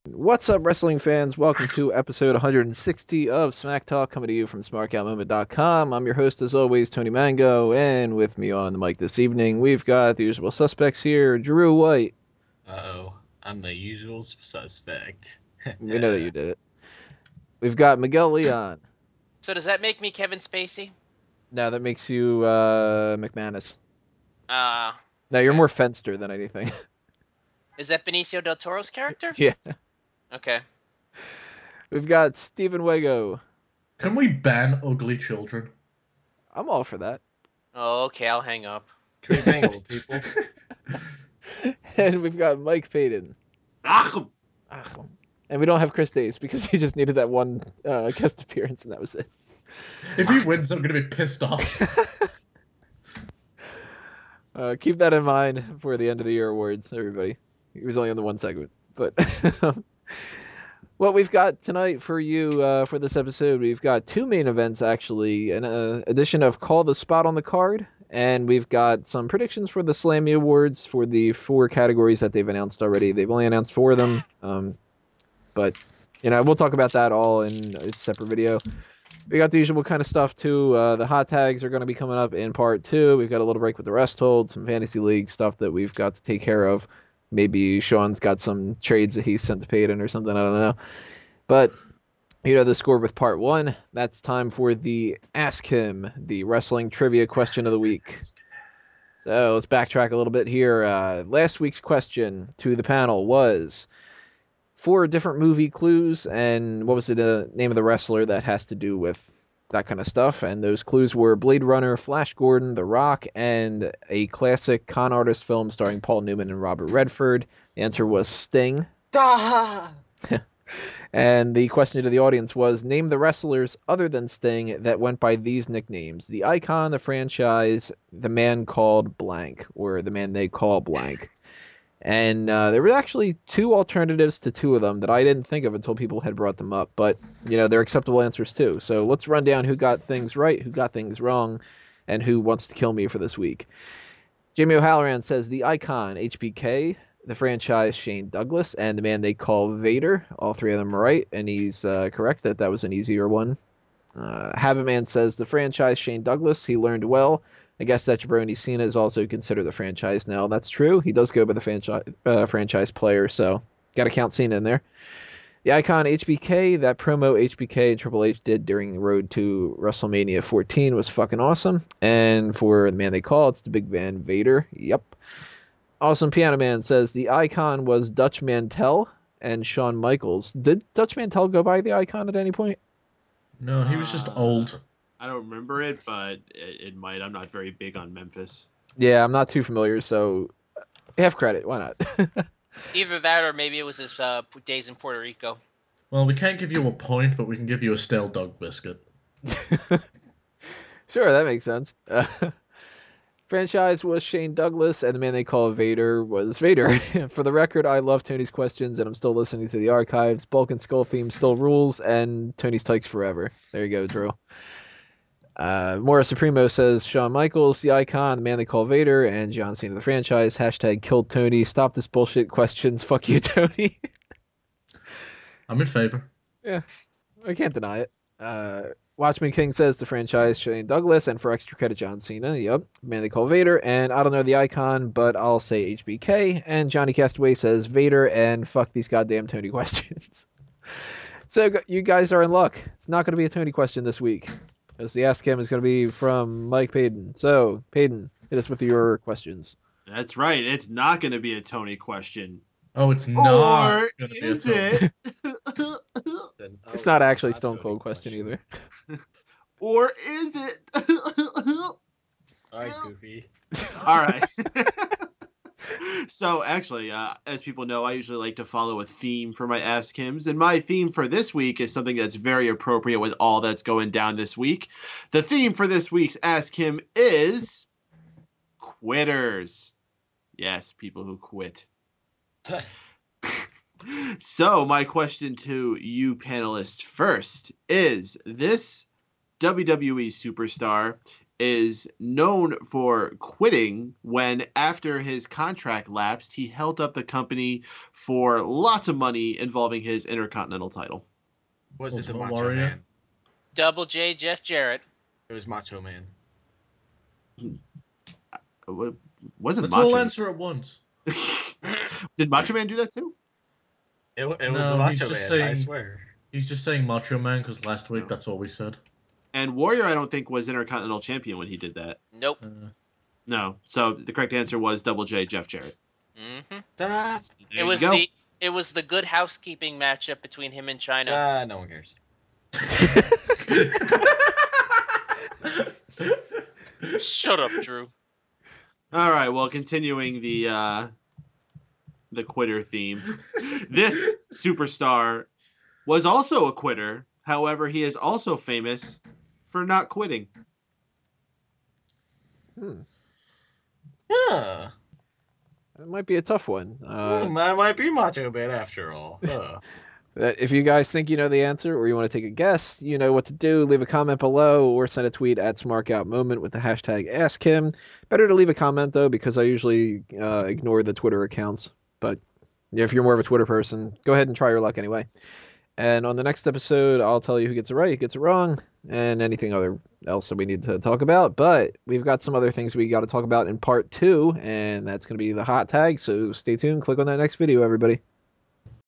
What's up, wrestling fans? Welcome to episode 160 of Smack Talk, coming to you from smarkoutmoment.com. I'm your host, as always, Tony Mango, and with me on the mic this evening, we've got the usual suspects here, Drew White. Uh-oh, I'm the usual suspect. We know that you did it. We've got Miguel Leon. So does that make me Kevin Spacey? No, that makes you McManus. No, you're okay. more Fenster than anything. Is that Benicio del Toro's character? Yeah. Okay. We've got Steven Wego. Can we ban ugly children? I'm all for that. Oh, okay, I'll hang up. Can we bang old people? And we've got Mike Payton. Achim! And we don't have Chris Dace because he just needed that one guest appearance, and that was it. If he wins, I'm going to be pissed off. Keep that in mind for the end of the year awards, everybody. He was only on the one segment. But what we've got tonight for you for this episode, we've got two main events, actually. An edition of Call the Spot on the card, and we've got some predictions for the Slammy Awards for the 4 categories that they've announced already. They've only announced 4 of them, but we'll talk about that all in its separate video. We got the usual kind of stuff, too. The hot tags are going to be coming up in part 2. We've got a little break with the rest hold, some fantasy league stuff that we've got to take care of. Maybe Sean's got some trades that he sent to Payton or something, I don't know. But, the score with part 1. That's time for the Ask Him, the wrestling trivia question of the week. So let's backtrack a little bit here. Last week's question to the panel was 4 different movie clues, and what was the name of the wrestler that has to do with that kind of stuff? And those clues were Blade Runner, Flash Gordon, The Rock, and a classic con artist film starring Paul Newman and Robert Redford. The answer was Sting. And the question to the audience was, name the wrestlers other than Sting that went by these nicknames: the Icon, the Franchise, the Man Called Blank, or the Man They Call Blank. And there were actually 2 alternatives to 2 of them that I didn't think of until people had brought them up. But, they're acceptable answers too. So let's run down who got things right, who got things wrong, and who wants to kill me for this week. Jamie O'Halloran says the Icon, HBK, the Franchise, Shane Douglas, and the Man They Call Vader. All 3 of them are right, and he's correct that was an easier one. Habitman says the Franchise, Shane Douglas. He learned well. I guess that Jabroni Cena is also considered the Franchise now. That's true. He does go by the franchise player, so got to count Cena in there. The Icon, HBK, that promo HBK and Triple H did during the road to WrestleMania 14 was fucking awesome. And for the Man They Call, it's the Big Van Vader. Yep. Awesome Piano Man says the Icon was Dutch Mantel and Shawn Michaels. Did Dutch Mantel go by the Icon at any point? No, he was just old. I don't remember it, but it might. I'm not very big on Memphis. Yeah, I'm not too familiar, so have credit. Why not? Either that or maybe it was his days in Puerto Rico. Well, we can't give you a point, but we can give you a stale dog biscuit. Sure, that makes sense. Franchise was Shane Douglas, and the Man They Call Vader was Vader. For the record, I love Tony's questions, and I'm still listening to the archives. Bulk and Skull theme still rules, and Tony's Tykes forever. There you go, Drew. Mora Supremo says Shawn Michaels, the Icon, the Man They Call Vader, and John Cena, the Franchise. Hashtag killed Tony. Stop this bullshit questions. Fuck you, Tony. I'm in favor. Yeah, I can't deny it. Watchman King says the Franchise, Shane Douglas, and for extra credit, John Cena. Yep. Man They Call Vader, and I don't know the Icon, but I'll say HBK. And Johnny Castaway says Vader, and fuck these goddamn Tony questions. So you guys are in luck. It's not going to be a Tony question this week, as the Ask Him is going to be from Mike Payton. So, Payton, hit us with your questions. That's right. It's not going to be a Tony question. Oh, it's not. Or is it? It's not actually a Stone Cold question either. Or is it? All right, Goofy. All right. So, actually, as people know, I usually like to follow a theme for my Ask Hims, and my theme for this week is something that's very appropriate with all that's going down this week. The theme for this week's Ask Him is quitters. Yes, people who quit. So, my question to you panelists first is, this WWE superstar is known for quitting when, after his contract lapsed, he held up the company for lots of money involving his Intercontinental title? Was it the Ultimate Macho Warrior? Man? Double J Jeff Jarrett. It was Macho Man. Was it Let's Macho all Man? answer at once. Did Macho Man do that too? It was No, the he's Macho just Man, I saying- swear. He's just saying Macho Man because last week No. that's all we said. And Warrior, I don't think, was Intercontinental Champion when he did that. Nope. No. So the correct answer was Double J Jeff Jarrett. Mm-hmm. Ah, There you go. It was the good housekeeping matchup between him and China. no one cares. Shut up, Drew. All right. Well, continuing the quitter theme. This superstar was also a quitter. However, he is also famous for not quitting. Huh. It might be a tough one. That might be Macho Man after all. Huh. If you guys think you know the answer or you want to take a guess, you know what to do. Leave a comment below or send a tweet at SmarkOutMoment with the hashtag AskHim. Better to leave a comment, though, because I usually ignore the Twitter accounts. But if you're more of a Twitter person, go ahead and try your luck anyway. And on the next episode, I'll tell you who gets it right, who gets it wrong, and anything else that we need to talk about. But we've got some other things we got to talk about in part 2, and that's going to be the hot tag. So stay tuned. Click on that next video, everybody.